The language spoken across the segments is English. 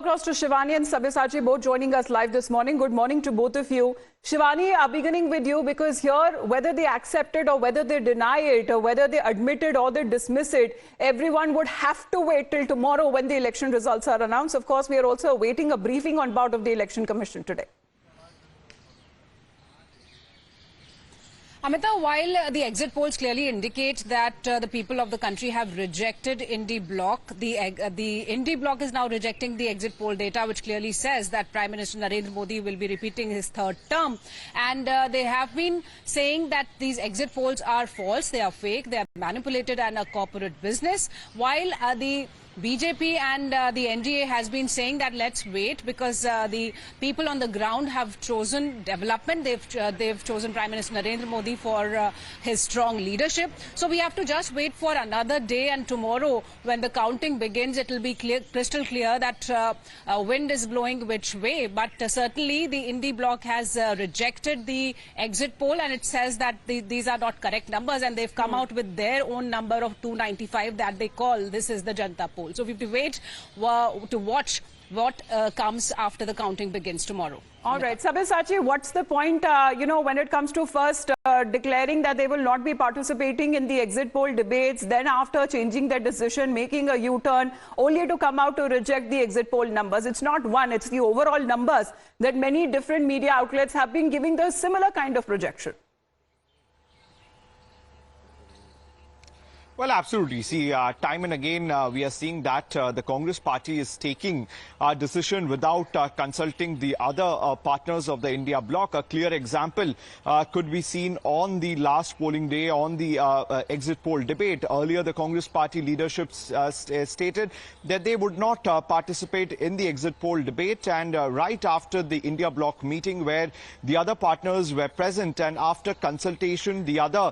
across to Shivani and Sabyasachi, both joining us live this morning. Good morning to both of you. Shivani, I'm beginning with you because here, whether they accept it or whether they deny it or whether they admit it or they dismiss it, everyone would have to wait till tomorrow when the election results are announced. Of course, we are also awaiting a briefing on part of the Election Commission today. Amita, while the exit polls clearly indicate that the people of the country have rejected Indy Bloc, the Indy Bloc is now rejecting the exit poll data, which clearly says that Prime Minister Narendra Modi will be repeating his third term. And they have been saying that these exit polls are false, they are fake, they are manipulated and a corporate business, while the BJP and the NDA has been saying that let's wait because the people on the ground have chosen development. They've chosen Prime Minister Narendra Modi for his strong leadership. So we have to just wait for another day, and tomorrow when the counting begins, it will be crystal clear that wind is blowing which way. But certainly the Indy Bloc has rejected the exit poll, and it says that these are not correct numbers, and they've come out with their own number of 295 that they call this is the Janata poll. So we have to wait to watch what comes after the counting begins tomorrow. All right. Sabyasachi, what's the point, when it comes to first declaring that they will not be participating in the exit poll debates, then after changing their decision, making a U-turn, only to come out to reject the exit poll numbers? It's not one, it's the overall numbers that many different media outlets have been giving the similar kind of projection. Well, absolutely. See, time and again, we are seeing that the Congress party is taking a decision without consulting the other partners of the India Bloc. A clear example could be seen on the last polling day on the exit poll debate. Earlier, the Congress party leadership stated that they would not participate in the exit poll debate. And right after the India Bloc meeting where the other partners were present, and after consultation, the other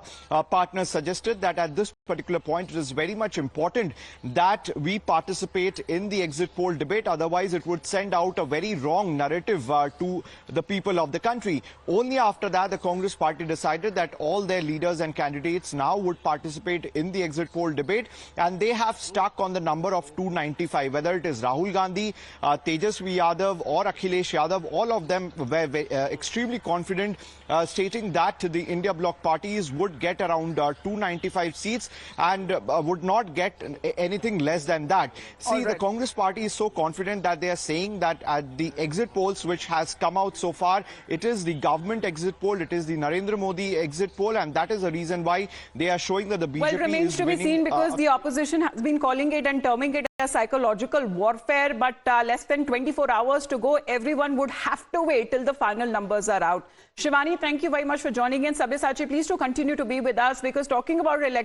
partners suggested that at this particular point, it is very much important that we participate in the exit poll debate. Otherwise, it would send out a very wrong narrative to the people of the country. Only after that, the Congress party decided that all their leaders and candidates now would participate in the exit poll debate, and they have stuck on the number of 295. Whether it is Rahul Gandhi, Tejasvi Yadav or Akhilesh Yadav, all of them were extremely confident, stating that the India Bloc parties would get around 295 seats and would not get anything less than that. See, the Congress party is so confident that they are saying that at the exit polls which has come out so far, it is the government exit poll, it is the Narendra Modi exit poll, and that is the reason why they are showing that the BJP it remains to be seen because the opposition has been calling it and terming it as psychological warfare, but less than 24 hours to go. Everyone would have to wait till the final numbers are out. Shivani, thank you very much for joining in. Sabyasachi, please to continue to be with us because talking about election